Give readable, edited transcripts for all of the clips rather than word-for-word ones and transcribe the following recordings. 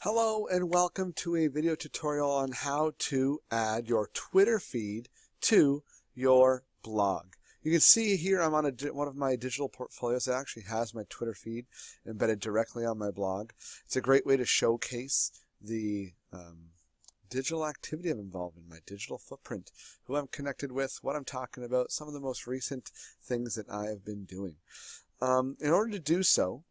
Hello and welcome to a video tutorial on how to add your Twitter feed to your blog. You can see here I'm on one of my digital portfolios that actually has my Twitter feed embedded directly on my blog. It's a great way to showcase the digital activity I'm involved in, my digital footprint, who I'm connected with, what I'm talking about, some of the most recent things that I have been doing. In order to do so,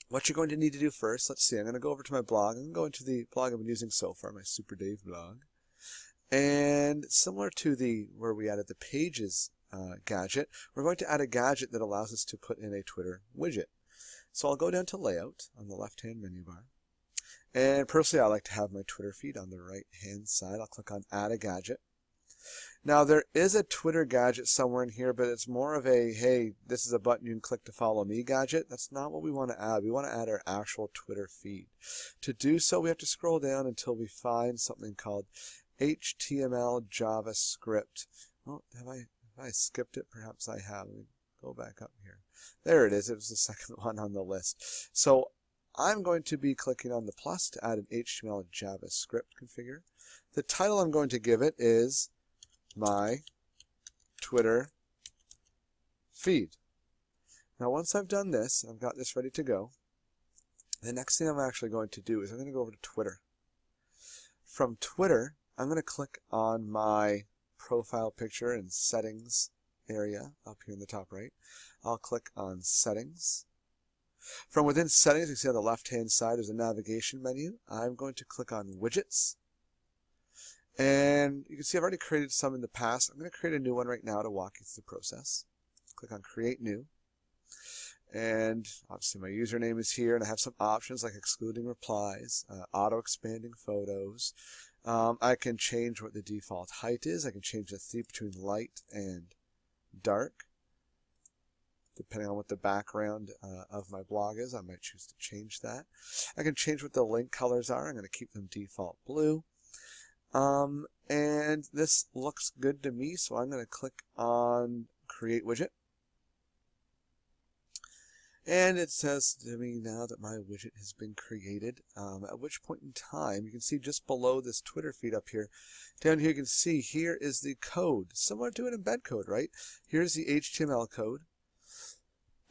what you're going to need to do first, let's see, I'm going to go over to my blog. I'm going to go into the blog I've been using so far, my Super Dave blog. And similar to where we added the pages gadget, we're going to add a gadget that allows us to put in a Twitter widget. So I'll go down to Layout on the left-hand menu bar. And personally, I like to have my Twitter feed on the right-hand side. I'll click on Add a Gadget. Now, there is a Twitter gadget somewhere in here, but it's more of a, hey, this is a button you can click to follow me gadget. That's not what we want to add. We want to add our actual Twitter feed. To do so, we have to scroll down until we find something called HTML JavaScript. Oh, have I skipped it? Perhaps I have. Let me go back up here. There it is. It was the second one on the list. So I'm going to be clicking on the plus to add an HTML JavaScript configure. The title I'm going to give it is my Twitter feed. Now once I've done this, I've got this ready to go, the next thing I'm actually going to do is I'm going to go over to Twitter. From Twitter, I'm going to click on my profile picture and settings area up here in the top right. I'll click on settings. From within settings, you can see on the left hand side there's a navigation menu. I'm going to click on widgets. And you can see I've already created some in the past. I'm going to create a new one right now to walk you through the process. Click on Create New. And obviously my username is here, and I have some options like excluding replies, auto-expanding photos. I can change what the default height is. I can change the theme between light and dark. Depending on what the background of my blog is, I might choose to change that. I can change what the link colors are. I'm going to keep them default blue. And this looks good to me, so I'm going to click on Create Widget. And it says to me now that my widget has been created, at which point in time, you can see just below this Twitter feed up here, down here you can see here is the code, similar to an embed code, right? Here's the HTML code,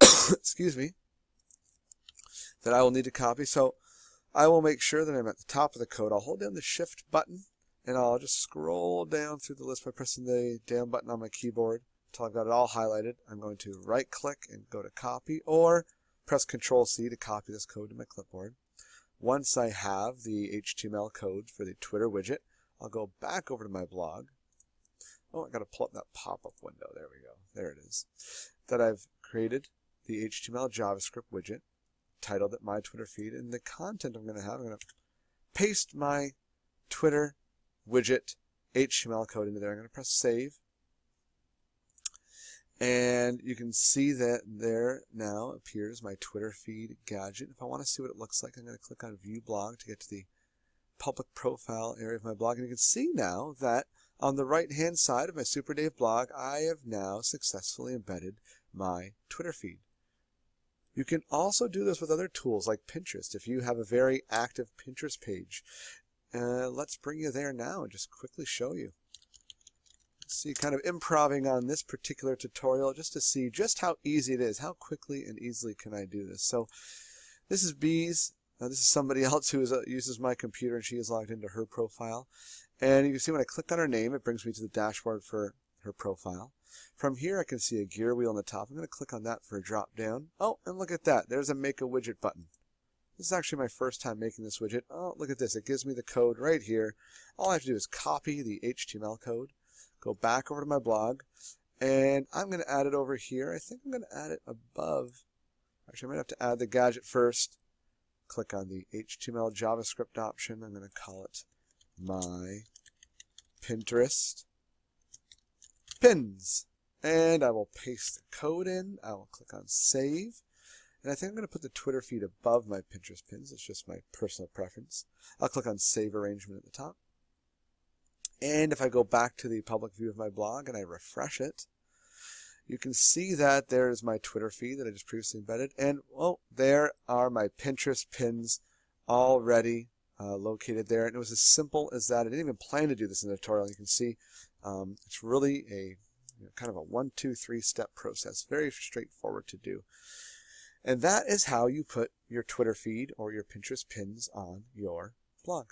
excuse me, that I will need to copy. So I will make sure that I'm at the top of the code. I'll hold down the Shift button, and I'll just scroll down through the list by pressing the down button on my keyboard until I've got it all highlighted. I'm going to right click and go to copy, or press Control C to copy this code to my clipboard. Once I have the HTML code for the Twitter widget, I'll go back over to my blog. Oh, I got to pull up that pop-up window. There we go. There it is. That I've created the HTML JavaScript widget, titled it My Twitter Feed, and the content I'm going to have, paste my Twitter widget HTML code into there. I'm going to press save, and you can see that there now appears my Twitter feed gadget. If I want to see what it looks like, I'm going to click on View Blog to get to the public profile area of my blog, and you can see now that on the right hand side of my Super Dave blog, I have now successfully embedded my Twitter feed. You can also do this with other tools like Pinterest. If you have a very active Pinterest page, let's bring you there now and just quickly show you. See, kind of improvising on this particular tutorial just to see just how easy it is. How quickly and easily can I do this? So this is Bees. This is somebody else who uses my computer, and she is logged into her profile. And you can see when I click on her name, it brings me to the dashboard for her profile. From here, I can see a gear wheel on the top. I'm going to click on that for a drop down. Oh, and look at that. There's a Make a Widget button. This is actually my first time making this widget. Oh, look at this. It gives me the code right here. All I have to do is copy the HTML code, go back over to my blog, and I'm going to add it over here. I think I'm going to add it above. Actually, I might have to add the gadget first. Click on the HTML JavaScript option. I'm going to call it My Pinterest Pins. And I will paste the code in. I will click on Save. And I think I'm going to put the Twitter feed above my Pinterest pins. It's just my personal preference. I'll click on Save Arrangement at the top. And if I go back to the public view of my blog and I refresh it, you can see that there's my Twitter feed that I just previously embedded. And, oh, there are my Pinterest pins already located there, and it was as simple as that. I didn't even plan to do this in the tutorial. You can see it's really a kind of a 1, 2, 3 step process, very straightforward to do. And that is how you put your Twitter feed or your Pinterest pins on your blog.